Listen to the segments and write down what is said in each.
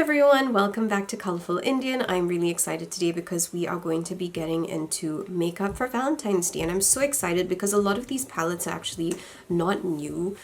everyone, welcome back to Colorful Indian. I'm really excited today because we are going to be getting into makeup for Valentine's Day, and I'm so excited because a lot of these palettes are actually not new.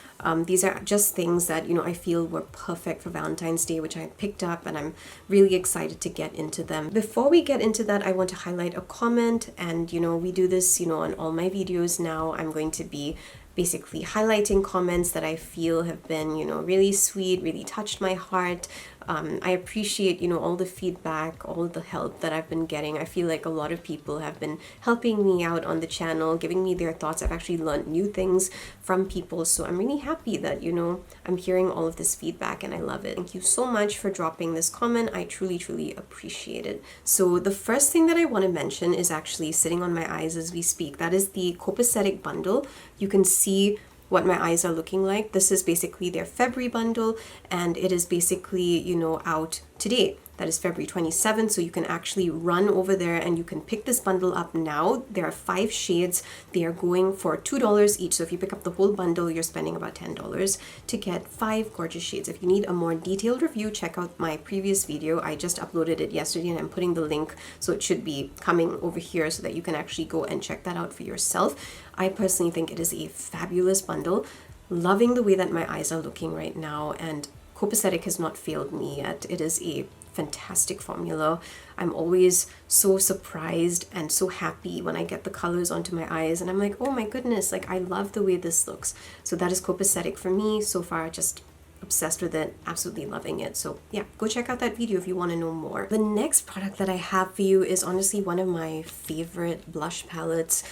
These are just things that I feel were perfect for Valentine's Day, which I picked up, and I'm really excited to get into them. Before we get into that, I want to highlight a comment, and we do this on all my videos now. I'm going to be basically highlighting comments that I feel have been, really sweet, really touched my heart. I appreciate, all the feedback, all the help that I've been getting. I feel like a lot of people have been helping me out on the channel, giving me their thoughts. I've actually learned new things from people. So I'm really happy that, I'm hearing all of this feedback and I love it. Thank you so much for dropping this comment. I truly, truly appreciate it. So the first thing that I want to mention is actually sitting on my eyes as we speak. That is the copacetic bundle. You can see what my eyes are looking like. This is basically their February bundle, and it is basically, out today. That is February 27th, so you can actually run over there and you can pick this bundle up now. There are 5 shades. They are going for $2 each, so if you pick up the whole bundle, you're spending about $10 to get 5 gorgeous shades. If you need a more detailed review, check out my previous video. I just uploaded it yesterday and I'm putting the link, so it should be coming over here so that you can actually go and check that out for yourself. I personally think it is a fabulous bundle. Loving the way that my eyes are looking right now, and copacetic has not failed me yet. It is a fantastic formula. I'm always so surprised and so happy when I get the colors onto my eyes and I'm like, oh my goodness, like I love the way this looks. So that is copacetic for me so far. Just obsessed with it, absolutely loving it. So yeah, go check out that video if you want to know more. The next product that I have for you is honestly one of my favorite blush palettes.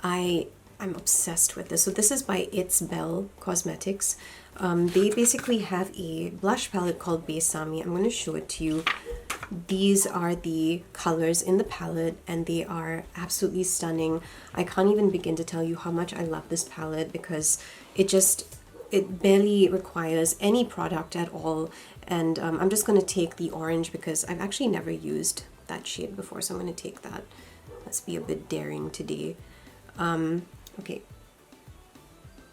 I'm obsessed with this. So this is by It's Belle Cosmetics. They basically have a blush palette called Besame. I'm going to show it to you. These are the colors in the palette and they are absolutely stunning. I can't even begin to tell you how much I love this palette because it barely requires any product at all. And I'm just going to take the orange because I've actually never used that shade before, so I'm going to take that. Let's be a bit daring today. Okay,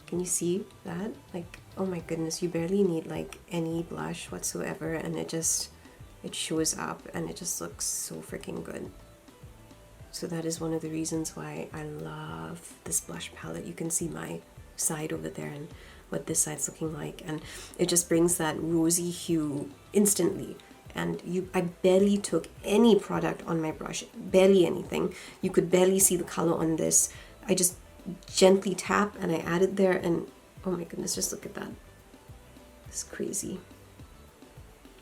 can you see that? Like, oh my goodness, you barely need like any blush whatsoever and it shows up and it just looks so freaking good. So that is one of the reasons why I love this blush palette. You can see my side over there and what this side's looking like, and it just brings that rosy hue instantly. And I barely took any product on my brush, barely anything. You could barely see the color on this. I just gently tap and I add it there and oh my goodness, just look at that. It's crazy.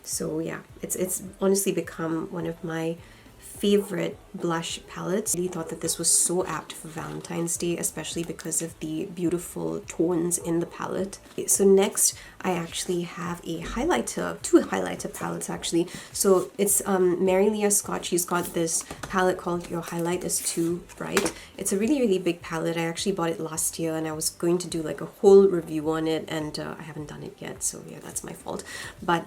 So yeah, it's honestly become one of my favorite blush palettes. I really thought that this was so apt for Valentine's Day, especially because of the beautiful tones in the palette. Okay, so next I actually have a highlighter, 2 highlighter palettes actually. So it's Mary Leah Scott. She's got this palette called Your Highlight is Too Bright. It's a really, really big palette. I actually bought it last year and I was going to do like a whole review on it, and I haven't done it yet, so yeah, that's my fault. But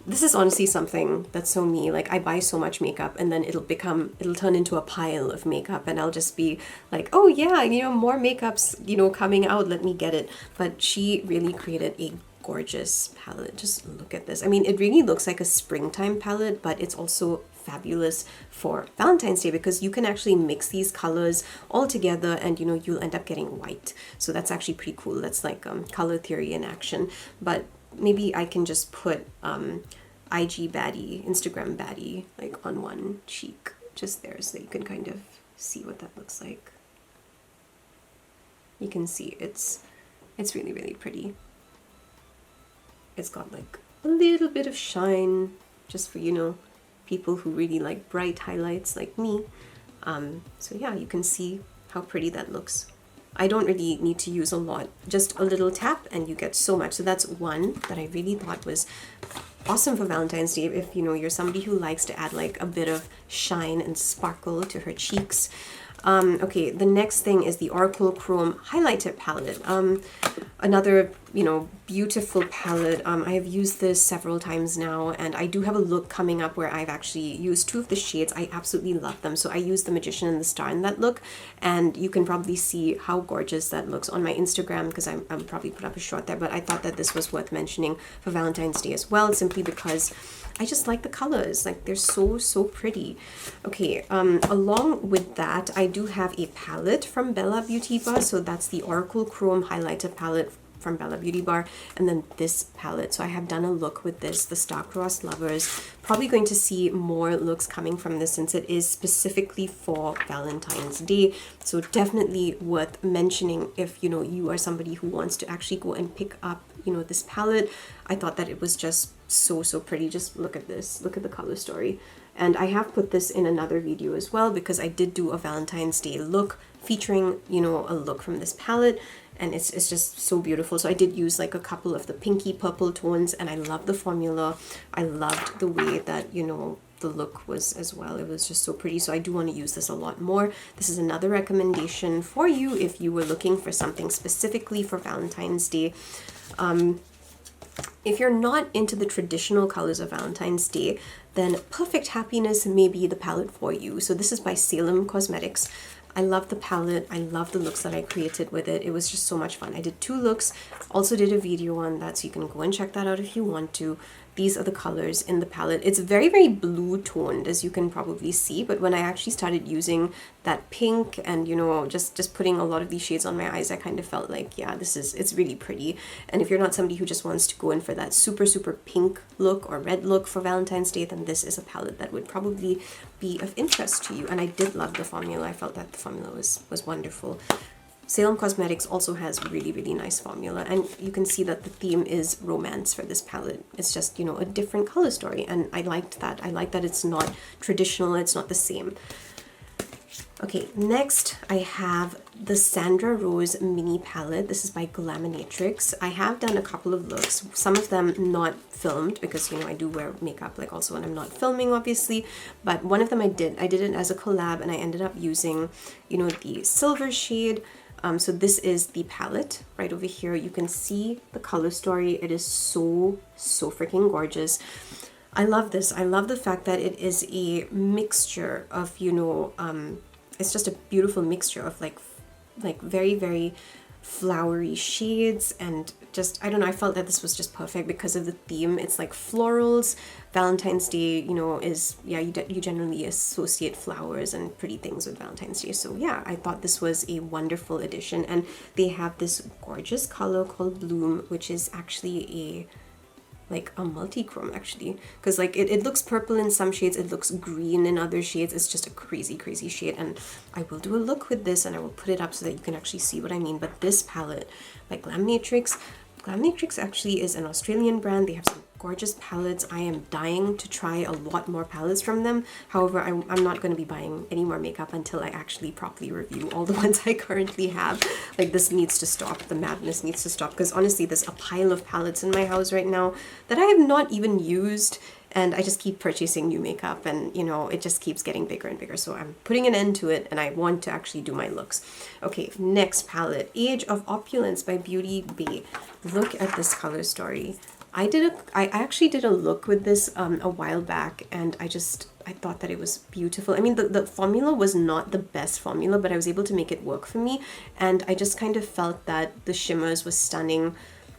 this is honestly something that's so me. Like I buy so much makeup and then it'll turn into a pile of makeup and I'll just be like, oh yeah, more makeup's, coming out, let me get it. But she really created a gorgeous palette. Just look at this. I mean, it really looks like a springtime palette, but it's also fabulous for Valentine's Day because you can actually mix these colors all together and you'll end up getting white. So that's actually pretty cool. That's like color theory in action. But maybe I can just put IG baddie, Instagram baddie, like on one cheek, just there, so that you can kind of see what that looks like. You can see it's really, really pretty. It's got like a little bit of shine, just for people who really like bright highlights like me. So yeah, you can see how pretty that looks. I don't really need to use a lot, just a little tap and you get so much. So that's one that I really thought was awesome for Valentine's Day if you're somebody who likes to add like a bit of shine and sparkle to her cheeks. Okay, the next thing is the Oracle Chrome Highlighter Palette. Another, you know, beautiful palette. I have used this several times now, and I do have a look coming up where I've actually used two of the shades. I absolutely love them. So I used the Magician and the Star in that look, and you can probably see how gorgeous that looks on my Instagram, because I'll probably put up a short there, but I thought that this was worth mentioning for Valentine's Day as well, simply because I just like the colors. Like, they're so pretty. Okay, along with that, I do have a palette from Bella Beauty Bar. So that's the Oracle Chrome Highlighter Palette from Bella Beauty Bar, and then this palette. So I have done a look with this, the Star-Crossed Lovers. Probably going to see more looks coming from this since it is specifically for Valentine's Day. So definitely worth mentioning if, you know, you are somebody who wants to actually go and pick up, you know, this palette. I thought that it was just so pretty. Just look at this. Look at the color story. And I have put this in another video as well, because I did do a Valentine's Day look featuring, you know, a look from this palette, and it's just so beautiful. So I did use like a couple of the pinky purple tones, and I love the formula. I loved the way that, you know, the look was as well. It was just so pretty. So I do want to use this a lot more. This is another recommendation for you if you were looking for something specifically for Valentine's Day. If you're not into the traditional colors of Valentine's Day, then Perfect Happiness may be the palette for you. So this is by Salem Cosmetics. I love the palette. I love the looks that I created with it. It was just so much fun. I did 2 looks, also did a video on that, so you can go and check that out if you want to. These are the colors in the palette. It's very blue toned, as you can probably see, but when I actually started using that pink and, you know, just putting a lot of these shades on my eyes, I kind of felt like, yeah, it's really pretty. And if you're not somebody who just wants to go in for that super pink look or red look for Valentine's Day, then this is a palette that would probably be of interest to you. And I did love the formula. I felt that the formula was wonderful. Salem Cosmetics also has really nice formula, and you can see that the theme is romance for this palette. It's just, you know, a different color story, and I liked that. I like that it's not traditional, it's not the same. Okay, next I have the Sandra Rose mini palette. This is by Glaminatrix. I have done a couple of looks, some of them not filmed, because, you know, I do wear makeup like also when I'm not filming, obviously, but one of them I did it as a collab, and I ended up using, you know, the silver shade. So this is the palette right over here. You can see the color story. It is so freaking gorgeous. I love this. I love the fact that it is a mixture of, you know, it's just a beautiful mixture of like very flowery shades, and just, I don't know, I felt that this was just perfect because of the theme. It's like florals. Valentine's Day, you know, is, yeah, you generally associate flowers and pretty things with Valentine's Day. So yeah, I thought this was a wonderful addition, and they have this gorgeous color called Bloom, which is actually like a multi-chrome actually, because like it looks purple in some shades, it looks green in other shades. It's just a crazy shade, and I will do a look with this and I will put it up so that you can actually see what I mean. But this palette by Glaminatrix actually is an Australian brand. They have some gorgeous palettes. I am dying to try a lot more palettes from them. However, I'm not going to be buying any more makeup until I actually properly review all the ones I currently have. Like, this needs to stop. The madness needs to stop, because honestly, there's a pile of palettes in my house right now that I have not even used, and I just keep purchasing new makeup, and, you know, it just keeps getting bigger and bigger. So I'm putting an end to it, and I want to actually do my looks. Okay, next palette, Age of Opulence by Beauty Bay. Look at this color story. I actually did a look with this a while back, and I thought that it was beautiful. I mean, the formula was not the best formula, but I was able to make it work for me, and I just kind of felt that the shimmers was stunning.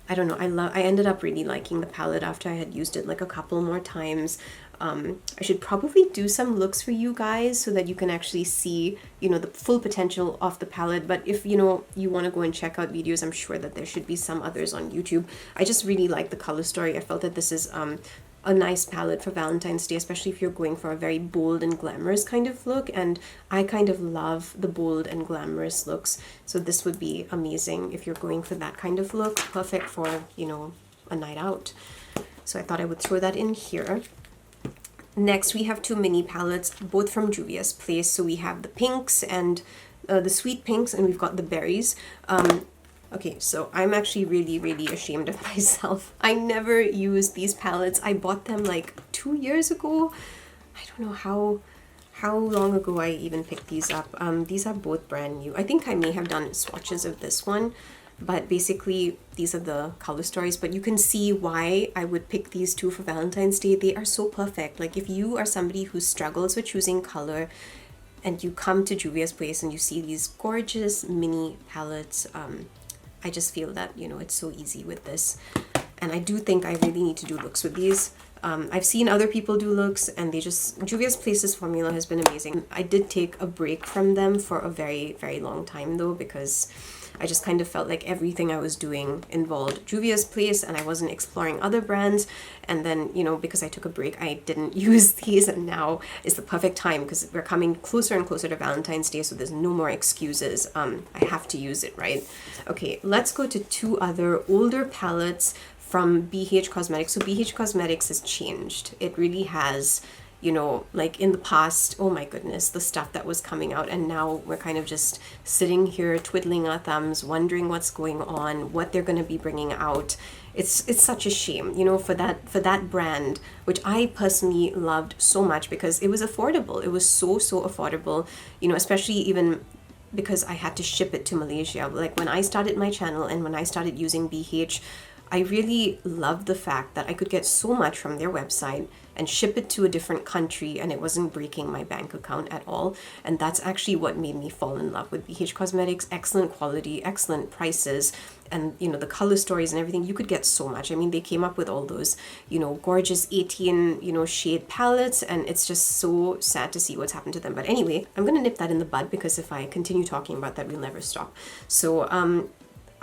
I don't know, I ended up really liking the palette after I had used it like a couple more times. I should probably do some looks for you guys so that you can actually see, you know, the full potential of the palette. But if, you know, you want to go and check out videos, I'm sure that there should be some others on YouTube. I just really like the color story. I felt that this is a nice palette for Valentine's Day, especially if you're going for a very bold and glamorous kind of look, and I kind of love the bold and glamorous looks, so this would be amazing if you're going for that kind of look. Perfect for, you know, a night out. So I thought I would throw that in here. Next, we have 2 mini palettes, both from Juvia's Place. So we have the pinks and the sweet pinks, and we've got the berries. Okay, so I'm actually really ashamed of myself. I never used these palettes. I bought them like 2 years ago. I don't know how how long ago I even picked these up. These are both brand new. I think I may have done swatches of this one, but basically these are the color stories. But you can see why I would pick these two for Valentine's Day. They are so perfect. Like if you are somebody who struggles with choosing color and you come to Juvia's Place and you see these gorgeous mini palettes, I just feel that, you know, it's so easy with this. And I do think I really need to do looks with these. I've seen other people do looks and they just, Juvia's Place's formula has been amazing. I did take a break from them for a very, very long time though, because I just kind of felt like everything I was doing involved Juvia's Place and I wasn't exploring other brands. And then, you know, because I took a break, I didn't use these, and now is the perfect time because we're coming closer and closer to Valentine's Day, so there's no more excuses. I have to use it, right? Okay, let's go to two other older palettes from BH Cosmetics. So BH Cosmetics has changed. It really has. You know, like in the past, oh my goodness, the stuff that was coming out, and now we're kind of just sitting here twiddling our thumbs, wondering what's going on, what they're going to be bringing out. It's such a shame, you know, for that brand, which I personally loved so much because it was affordable. It was so affordable, you know, especially even because I had to ship it to Malaysia. Like when I started my channel and when I started using BH, I really loved the fact that I could get so much from their website and ship it to a different country and it wasn't breaking my bank account at all. And that's actually what made me fall in love with BH Cosmetics. Excellent quality, excellent prices, and you know, the color stories and everything. You could get so much. I mean, they came up with all those, you know, gorgeous 18, you know, shade palettes, and it's just so sad to see what's happened to them. But anyway, I'm gonna nip that in the bud because if I continue talking about that, we'll never stop. So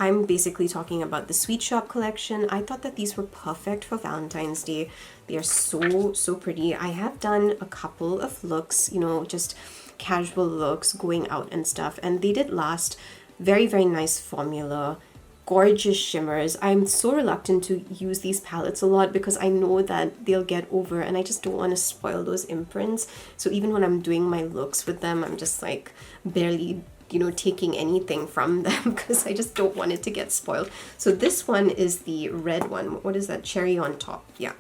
I'm basically talking about the Sweet Shop collection. I thought that these were perfect for Valentine's Day. They are so pretty. I have done a couple of looks, you know, just casual looks going out and stuff, and they did last. Very nice formula, gorgeous shimmers. I'm so reluctant to use these palettes a lot because I know that they'll get over and I just don't want to spoil those imprints. So even when I'm doing my looks with them, I'm just like barely, you know, taking anything from them because I just don't want it to get spoiled. So this one is the red one. What is that? Cherry on Top. Yeah.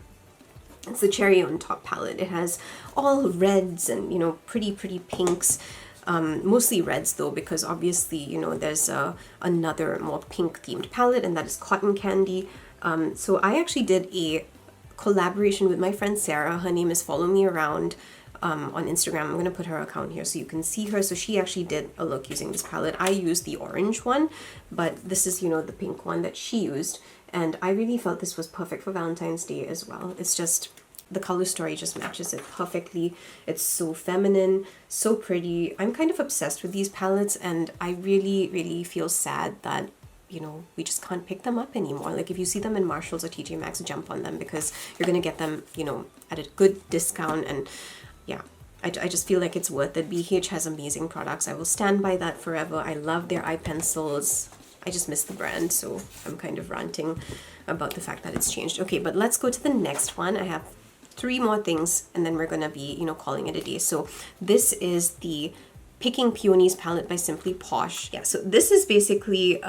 It's the Cherry on Top palette. It has all reds and, you know, pretty pinks. Mostly reds though, because obviously, you know, there's another more pink themed palette, and that is Cotton Candy. So I actually did a collaboration with my friend Sarah. Her name is Follow Me Around on Instagram. I'm going to put her account here so you can see her. So she actually did a look using this palette. I used the orange one, but this is, you know, the pink one that she used. And I really felt this was perfect for Valentine's Day as well. It's just, the color story just matches it perfectly. It's so feminine, so pretty. I'm kind of obsessed with these palettes, and I really feel sad that, you know, we just can't pick them up anymore. Like if you see them in Marshalls or TJ Maxx, jump on them because you're going to get them, you know, at a good discount. And yeah, I just feel like it's worth it. BH has amazing products. I will stand by that forever. I love their eye pencils. I just miss the brand, so I'm kind of ranting about the fact that it's changed. Okay, but let's go to the next one. I have 3 more things and then we're gonna be, you know, calling it a day. So this is the Picking Peonies palette by Simply Posh. Yeah, so this is basically,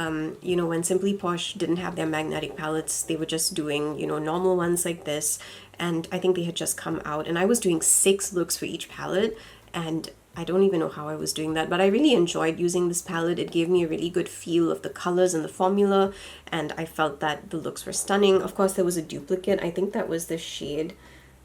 you know, when Simply Posh didn't have their magnetic palettes, they were just doing, you know, normal ones like this. And I think they had just come out and I was doing 6 looks for each palette, and I don't even know how I was doing that, but I really enjoyed using this palette. It gave me a really good feel of the colors and the formula, and I felt that the looks were stunning. Of course, there was a duplicate. I think that was the shade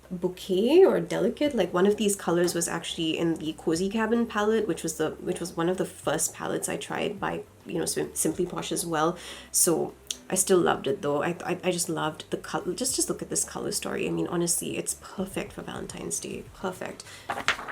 Bouquet or Delicate. Like one of these colors was actually in the Cozy Cabin palette, which was one of the first palettes I tried by, you know, Simply Posh as well. So I still loved it though. I just loved the color. Just look at this color story. I mean, honestly, it's perfect for Valentine's Day. Perfect.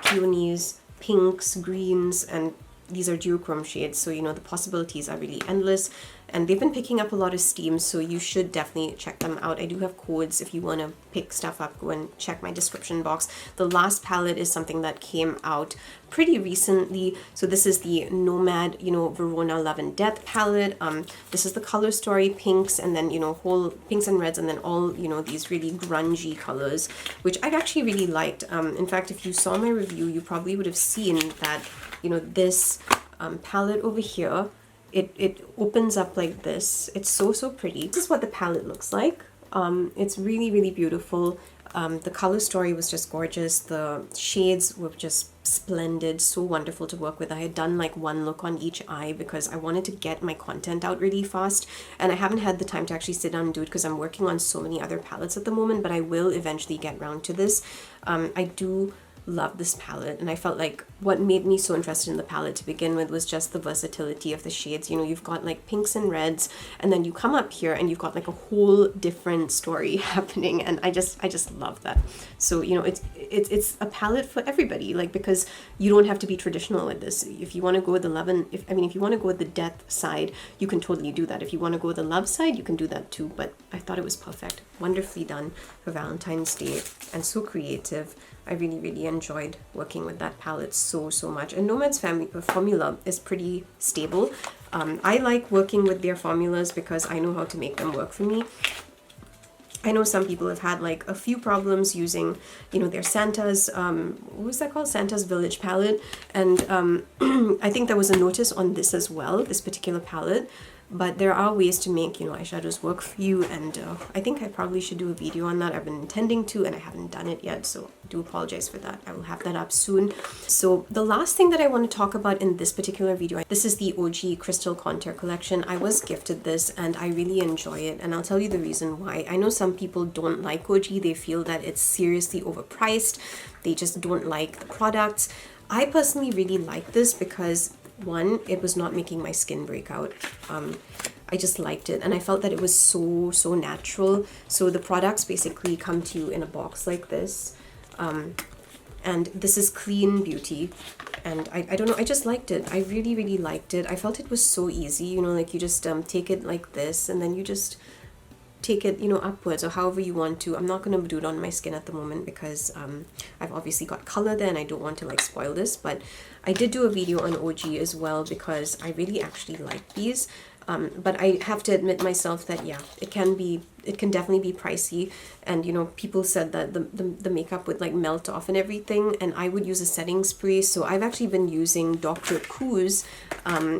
Peonies, pinks, greens, and these are duochrome shades, so you know the possibilities are really endless, and they've been picking up a lot of steam, so you should definitely check them out. I do have codes if you want to pick stuff up. Go and check my description box. The last palette is something that came out pretty recently, so this is the Nomad, you know, Verona Love and Death palette. This is the color story pinks, and then, you know, whole pinks and reds, and then all, you know, these really grungy colors, which I actually really liked. In fact, if you saw my review, you probably would have seen that, you know, this palette over here, it opens up like this. It's so pretty. This is what the palette looks like. It's really beautiful. The color story was just gorgeous. The shades were just splendid, so wonderful to work with. I had done like one look on each eye because I wanted to get my content out really fast, and I haven't had the time to actually sit down and do it because I'm working on so many other palettes at the moment, but I will eventually get round to this. I do love this palette, and I felt like what made me so interested in the palette to begin with was just the versatility of the shades. You know, you've got like pinks and reds, and then you come up here and you've got like a whole different story happening, and I just love that. So, you know, it's a palette for everybody, like, because you don't have to be traditional with this. If you want to go with the love and if you want to go with the death side, you can totally do that. If you want to go with the love side, you can do that too. But I thought it was perfect, wonderfully done for Valentine's Day, and so creative. I really enjoyed working with that palette so much. And Nomad's formula is pretty stable. I like working with their formulas because I know how to make them work for me. I know some people have had like a few problems using, you know, their Santa's, what was that called? Santa's Village palette. And I think there was a notice on this as well, this particular palette. But there are ways to make, you know, eyeshadows work for you, and I think I probably should do a video on that. I've been intending to, and I haven't done it yet, so I do apologize for that. I will have that up soon. So the last thing that I want to talk about in this particular video, this is the OG Crystal Contour Collection. I was gifted this, and I really enjoy it, and I'll tell you the reason why. I know some people don't like OG. They feel that it's seriously overpriced. They just don't like the products. I personally really like this because, one, it was not making my skin break out. I just liked it, and I felt that it was so natural. So the products basically come to you in a box like this, and this is clean beauty, and I don't know, I just liked it. I really liked it. I felt it was so easy, you know, like you just take it like this, and then you just take it, you know, upwards or however you want to. I'm not going to do it on my skin at the moment because I've obviously got color there and I don't want to like spoil this, but I did do a video on OG as well because I really actually like these. But I have to admit myself that, yeah, it can definitely be pricey, and, you know, people said that the makeup would like melt off and everything, and I would use a setting spray. So I've actually been using Dr. Koo's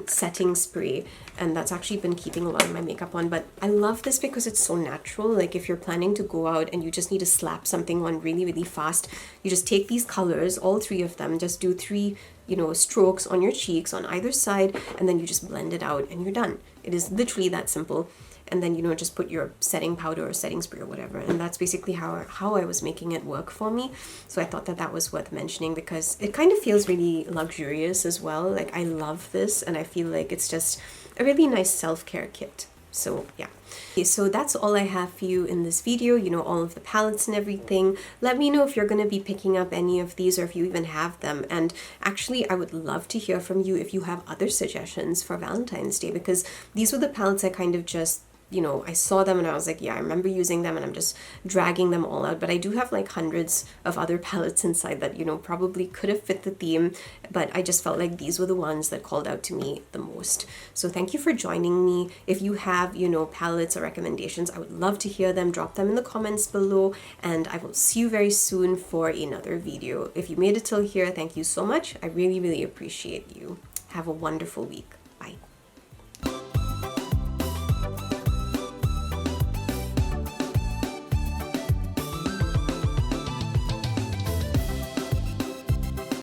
setting spray, and that's actually been keeping a lot of my makeup on. But I love this because it's so natural. Like if you're planning to go out and you just need to slap something on really fast, you just take these colors, all three of them, just do 3, you know, strokes on your cheeks on either side, and then you just blend it out and you're done. It is literally that simple. And then, you know, just put your setting powder or setting spray or whatever, and that's basically how I was making it work for me. So I thought that that was worth mentioning because it kind of feels really luxurious as well. Like I love this, and I feel like it's just a really nice self-care kit. So yeah. Okay, so that's all I have for you in this video, you know, all of the palettes and everything. Let me know if you're going to be picking up any of these or if you even have them. And actually, I would love to hear from you if you have other suggestions for Valentine's Day, because these were the palettes I kind of just, you know, I saw them and I was like, yeah, I remember using them, and I'm just dragging them all out. But I do have like hundreds of other palettes inside that, you know, probably could have fit the theme, but I just felt like these were the ones that called out to me the most. So thank you for joining me. If you have, you know, palettes or recommendations, I would love to hear them. Drop them in the comments below, and I will see you very soon for another video. If you made it till here, thank you so much. I really appreciate you. Have a wonderful week. Bye.